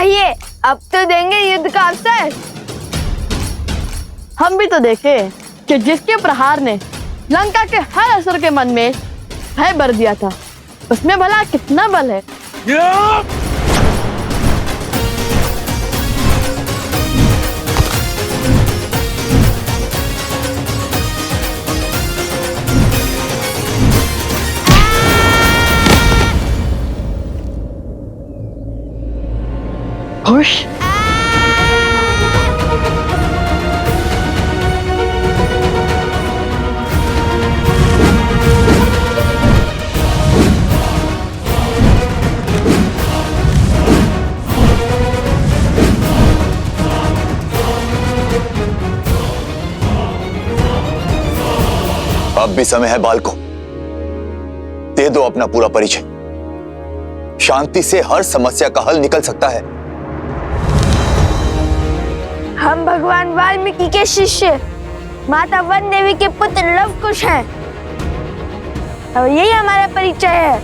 कहिए, अब तो देंगे युद्ध का अवसर। हम भी तो देखे कि जिसके प्रहार ने लंका के हर असुर के मन में भय भर दिया था, उसमें भला कितना बल है। खुश अब भी समय है बालकों, दे दो अपना पूरा परिचय। शांति से हर समस्या का हल निकल सकता है। हम भगवान वाल्मीकि के शिष्य माता वन देवी के पुत्र लवकुश हैं और यही हमारा परिचय है।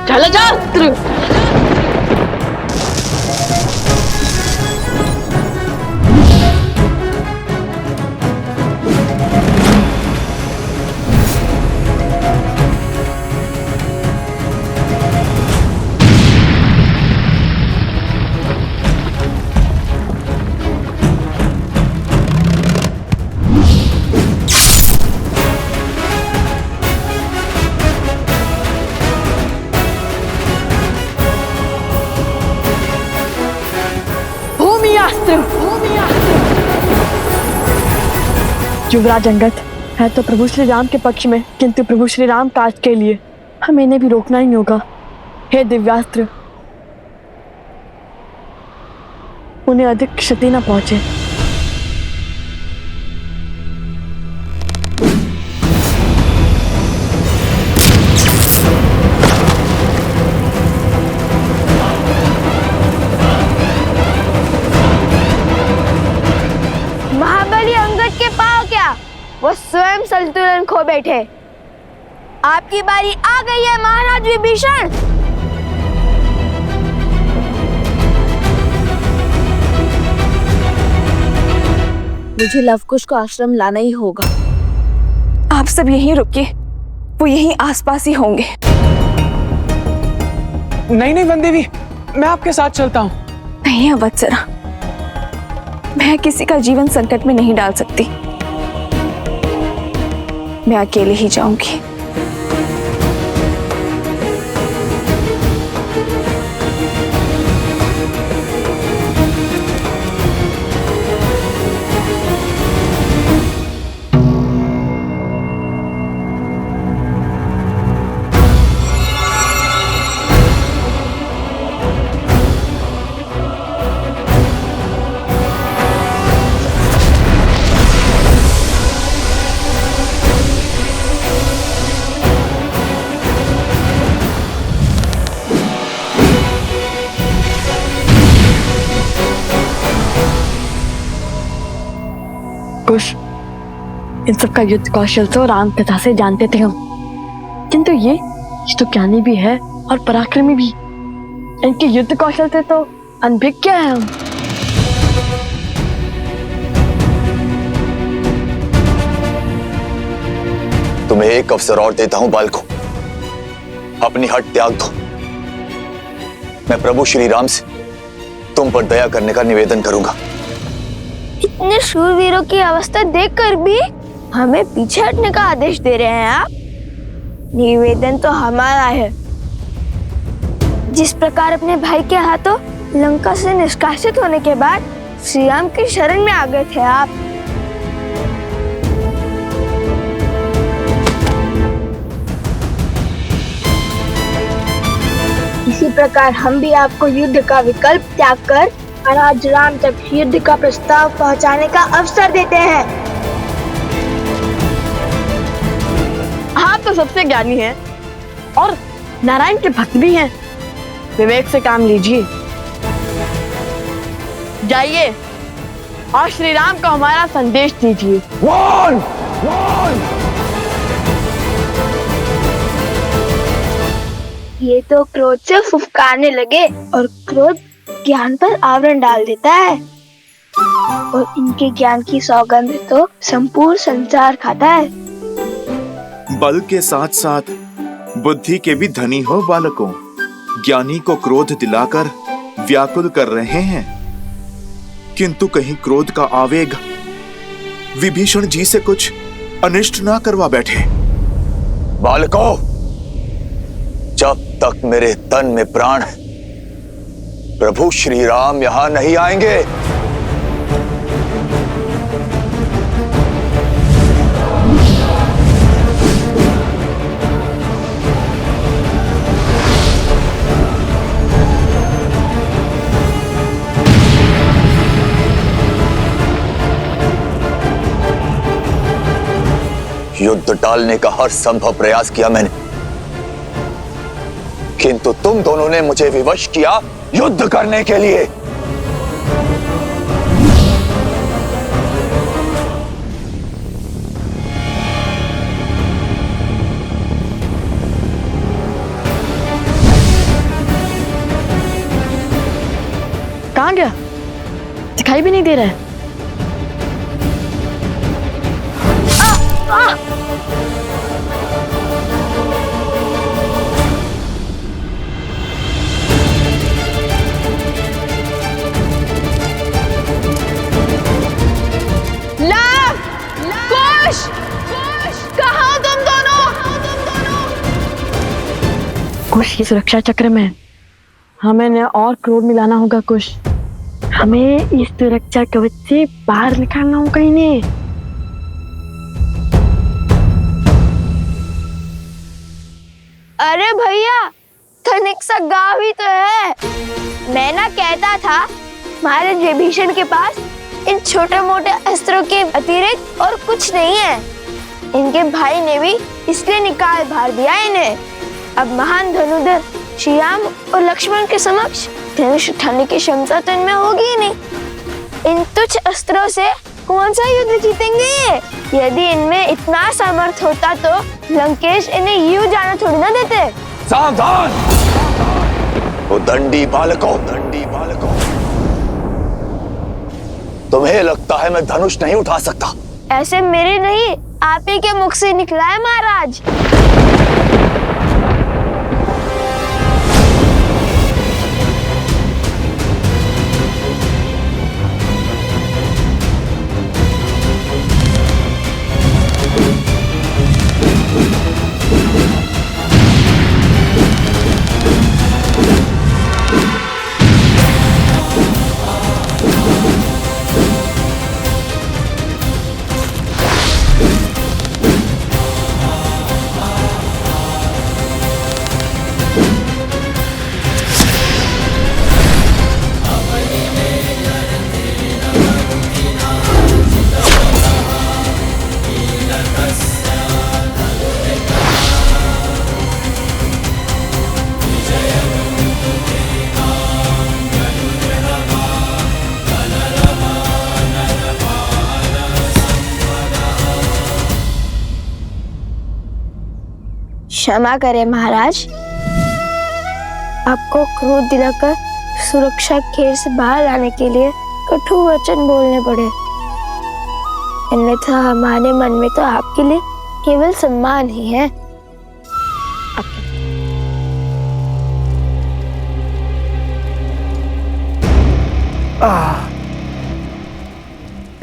जलजास्त्र युवराज अंगद है तो प्रभु श्री राम के पक्ष में, किंतु प्रभु श्री राम काज के लिए हमें इन्हें भी रोकना ही होगा। हे दिव्यास्त्र, उन्हें अधिक क्षति न पहुंचे। महाबली अंगद के पांव क्या, वो स्वयं संतुलन खो बैठे। आपकी बारी आ गई है महाराज विभीषण। मुझे लवकुश को आश्रम लाना ही होगा। आप सब यहीं रुकिए, वो यहीं आसपास ही होंगे। नहीं नहीं वन देवी, मैं आपके साथ चलता हूँ। नहीं अवत्सरा, मैं किसी का जीवन संकट में नहीं डाल सकती। मैं अकेले ही जाऊंगी। कुश इन सब का युद्ध कौशल तो राम कथा से जानते थे हम, किंतु ये तो ज्ञानी भी है और पराक्रमी भी। इनके युद्ध कौशल से तो अनभिज्ञ है हम। तुम्हें एक अवसर और देता हूं बालकों, अपनी हट त्याग दो। मैं प्रभु श्री राम से तुम पर दया करने का निवेदन करूंगा। इतने शूरवीरों की अवस्था देखकर भी हमें पीछे हटने का आदेश दे रहे हैं आप? निवेदन तो हमारा है। जिस प्रकार अपने भाई के हाथों लंका से निष्कासित होने के बाद श्री राम की शरण में आ गए थे आप, इसी प्रकार हम भी आपको युद्ध का विकल्प त्याग कर महाराज राम तक युद्ध का प्रस्ताव पहुंचाने का अवसर देते हैं। आप तो सबसे ज्ञानी हैं और नारायण के भक्त भी हैं। विवेक से काम लीजिए। जाइए और श्री राम को हमारा संदेश दीजिए। ये तो क्रोध से फुफकारने लगे और क्रोध ज्ञान पर आवरण डाल देता है और इनके ज्ञान की सौगंध तो संपूर्ण संसार खाता है। बल के साथ साथ बुद्धि के भी धनी हो बालकों। ज्ञानी को क्रोध दिलाकर व्याकुल कर रहे हैं, किंतु कहीं क्रोध का आवेग विभीषण जी से कुछ अनिष्ट ना करवा बैठे। बालकों, जब तक मेरे तन में प्राण है, प्रभु श्री राम यहां नहीं आएंगे। युद्ध टालने का हर संभव प्रयास किया मैंने, किंतु तुम दोनों ने मुझे विवश किया युद्ध करने के लिए। कहाँ गया? दिखाई भी नहीं दे रहा है। कुश की सुरक्षा चक्र में हमें न और क्रोध मिलाना होगा। कुश, हमें इस सुरक्षा कवच से बाहर निकालना होगा इन्हें। अरे भैया, तनिक सा गाँव ही तो है। मैं ना कहता था महाराज विभीषण के पास इन छोटे मोटे अस्त्रों के अतिरिक्त और कुछ नहीं है। इनके भाई ने भी इसलिए निकाल भार दिया इन्हें। अब महान धनुधर श्री राम और लक्ष्मण के समक्ष धनुष उठाने की क्षमता तो इनमें होगी ही नहीं। इन तुच्छ अस्त्रों से कौन सा युद्ध जीतेंगे? यदि इनमें इतना सामर्थ्य होता तो लंकेश इन्हें यूं जाना थोड़ी ना देते। सावधान! वो दंडी बालकों, दंडी बालकों, तुम्हें लगता है मैं धनुष नहीं उठा सकता? ऐसे मेरे नहीं, आप ही के मुख से निकला है महाराज। क्षमा करें महाराज, आपको क्रोध दिलाकर सुरक्षा घेर से बाहर लाने के लिए कठोर वचन बोलने पड़े। अन्यथा हमारे मन में तो आपके लिए केवल सम्मान ही है।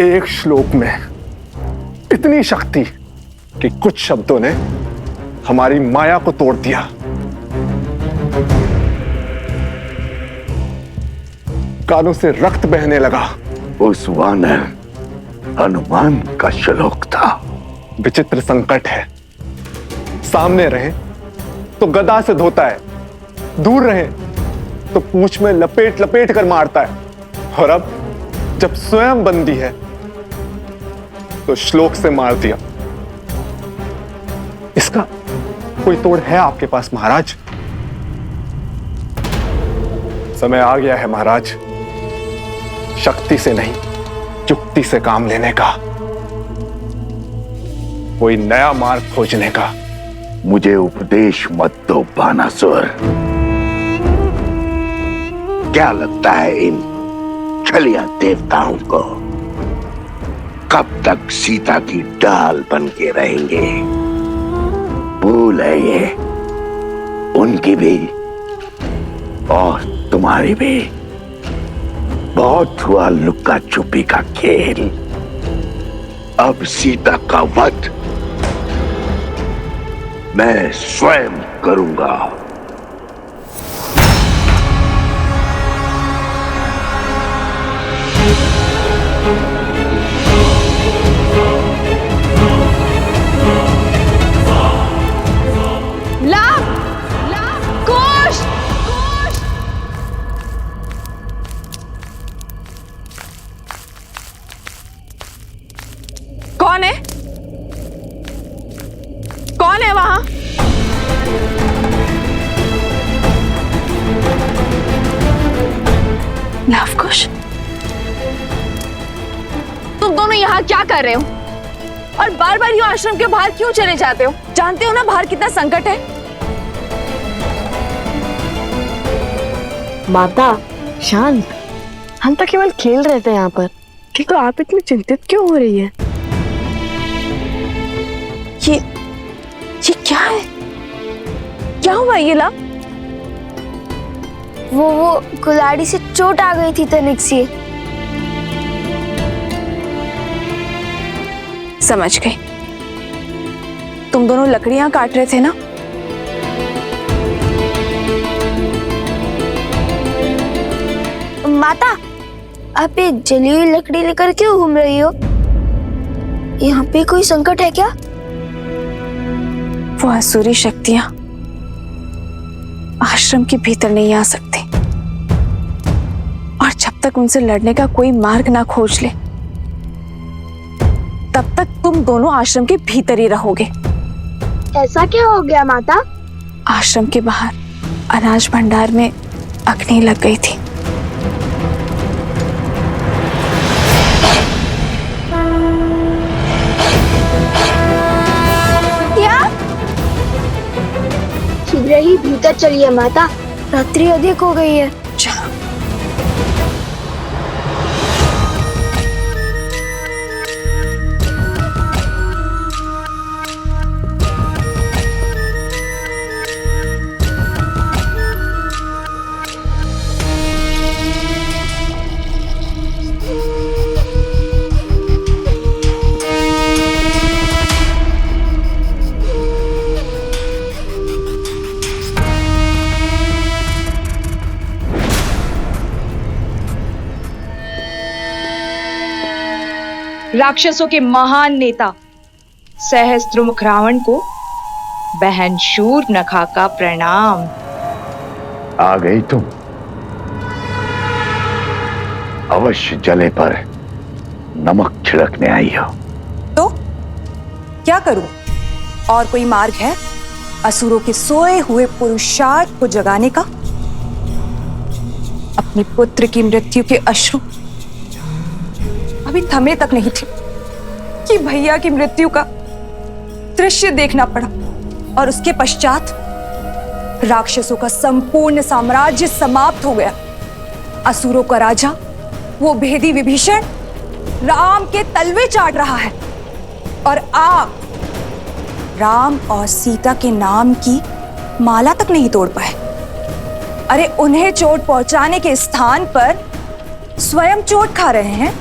एक श्लोक में इतनी शक्ति कि कुछ शब्दों ने हमारी माया को तोड़ दिया। कानों से रक्त बहने लगा। उस वानर हनुमान का श्लोक था। विचित्र संकट है, सामने रहे तो गदा से धोता है, दूर रहे तो पूंछ में लपेट लपेट कर मारता है, और अब जब स्वयं बंदी है तो श्लोक से मार दिया। इसका कोई तोड़ है आपके पास महाराज? समय आ गया है महाराज, शक्ति से नहीं, युक्ति से काम लेने का, कोई नया मार्ग खोजने का। मुझे उपदेश मत दो बानासुर। क्या लगता है इन छलिया देवताओं को कब तक सीता की डाल बन के रहेंगे? भूल है ये उनकी भी और तुम्हारी भी। बहुत हुआ लुक्का छुपी का खेल, अब सीता का वध मैं स्वयं करूंगा। कौन है? कौन है वहां? लवकुश, तुम दोनों यहाँ क्या कर रहे हो? और बार बार यूं आश्रम के बाहर क्यों चले जाते हो? जानते हो ना बाहर कितना संकट है। माता शांत, हम तो केवल खेल रहे थे यहाँ पर, किंतु आप इतनी चिंतित क्यों हो रही है? ये क्या है? क्या हुआ ये ला? वो कुल्हाड़ी से चोट आ गई थी तनिक सी। समझ गई। तुम दोनों लकड़ियां काट रहे थे ना? माता, आप ये जली हुई लकड़ी लेकर क्यों घूम रही हो? यहाँ पे कोई संकट है क्या? वो असुरी शक्तियां आश्रम के भीतर नहीं आ सकती, और जब तक उनसे लड़ने का कोई मार्ग ना खोज ले तब तक तुम दोनों आश्रम के भीतर ही रहोगे। ऐसा क्या हो गया माता? आश्रम के बाहर अनाज भंडार में अग्नि लग गई थी। शीघ्र ही भीतर चलिए माता, रात्रि अधिक हो गई है। चलो। राक्षसों के महान नेता सहस्त्रमुख रावण को बहन शूर्पणखा का प्रणाम। आ गई तुम? अवश्य जले पर नमक छिड़कने आई हो। तो क्या करूं? और कोई मार्ग है असुरों के सोए हुए पुरुषार्थ को जगाने का? अपने पुत्र की मृत्यु के अश्रु अभी थमे तक नहीं थे कि भैया की मृत्यु का दृश्य देखना पड़ा, और उसके पश्चात राक्षसों का संपूर्ण साम्राज्य समाप्त हो गया। असुरों का राजा वो भेदी विभीषण राम के तलवे चाट रहा है, और आप राम और सीता के नाम की माला तक नहीं तोड़ पाए। अरे उन्हें चोट पहुंचाने के स्थान पर स्वयं चोट खा रहे हैं।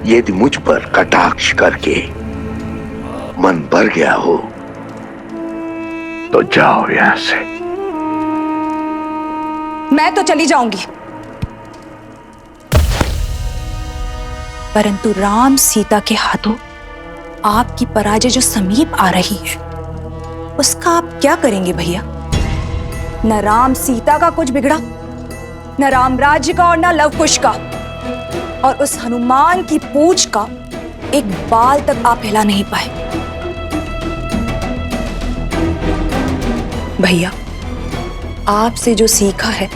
यदि मुझ पर कटाक्ष करके मन भर गया हो तो जाओ यहां से। मैं तो चली जाऊंगी, परंतु राम सीता के हाथों आपकी पराजय जो समीप आ रही है उसका आप क्या करेंगे भैया? न राम सीता का कुछ बिगड़ा, न राम राज्य का और न लवकुश का। और उस हनुमान की पूंछ का एक बाल तक आप हिला नहीं पाए। भैया, आपसे जो सीखा है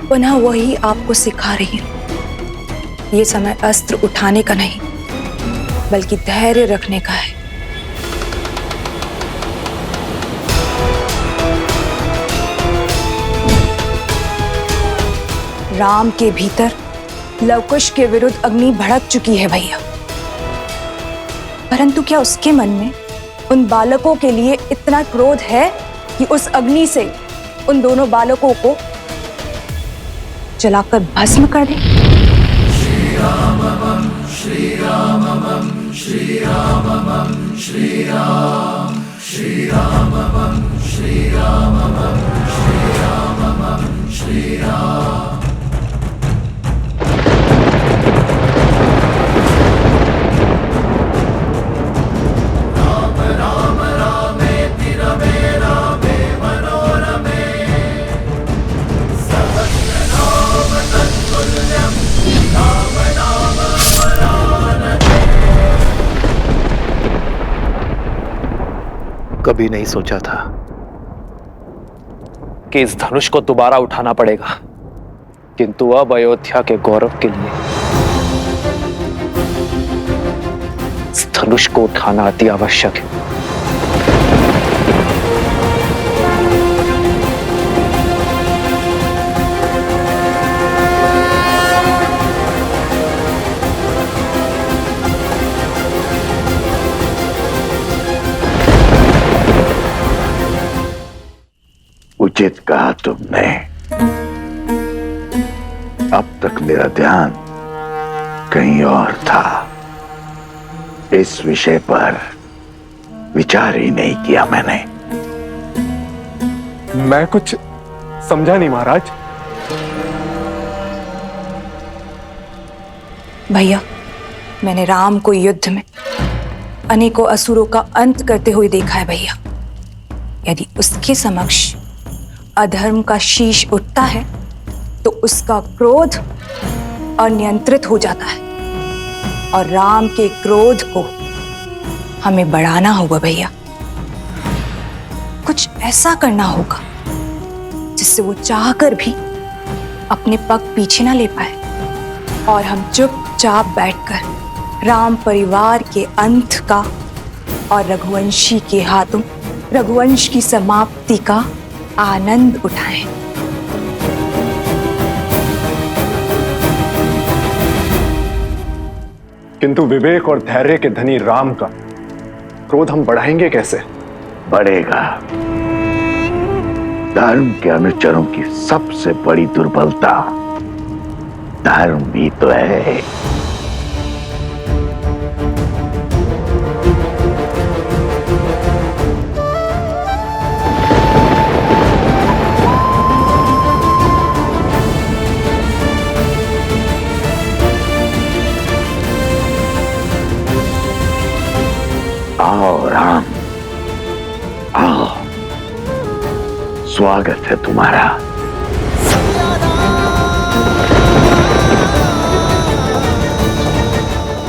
पुनः वही आपको सिखा रही हूं। ये समय अस्त्र उठाने का नहीं बल्कि धैर्य रखने का है। राम के भीतर लवकुश के विरुद्ध अग्नि भड़क चुकी है भैया, परंतु क्या उसके मन में उन बालकों के लिए इतना क्रोध है कि उस अग्नि से उन दोनों बालकों को जलाकर भस्म कर दे? श्री राम श्री राम श्री राम श्री राम श्री राम श्री राम श्री राम। कभी नहीं सोचा था कि इस धनुष को दोबारा उठाना पड़ेगा, किंतु अब अयोध्या के गौरव के लिए इस धनुष को उठाना अति आवश्यक है। उचित कहा तुमने। अब तक मेरा ध्यान कहीं और था। इस विषय पर विचार ही नहीं किया मैंने। मैं कुछ समझा नहीं महाराज। भैया, मैंने राम को युद्ध में अनेकों असुरों का अंत करते हुए देखा है भैया। यदि उसके समक्ष अधर्म का शीश उठता है तो उसका क्रोध अनियंत्रित हो जाता है, और राम के क्रोध को हमें बढ़ाना होगा भैया। कुछ ऐसा करना होगा जिससे वो चाहकर भी अपने पग पीछे ना ले पाए और हम चुपचाप बैठकर राम परिवार के अंत का और रघुवंशी के हाथों रघुवंश की समाप्ति का आनंद उठाएं। किंतु विवेक और धैर्य के धनी राम का क्रोध हम बढ़ाएंगे कैसे? बढ़ेगा। धर्म के अनुचरों की सबसे बड़ी दुर्बलता धर्म भी तो है। आओ राम, आओ, स्वागत है तुम्हारा।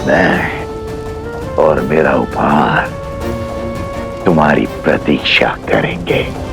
मैं और मेरा उपहार तुम्हारी प्रतीक्षा करेंगे।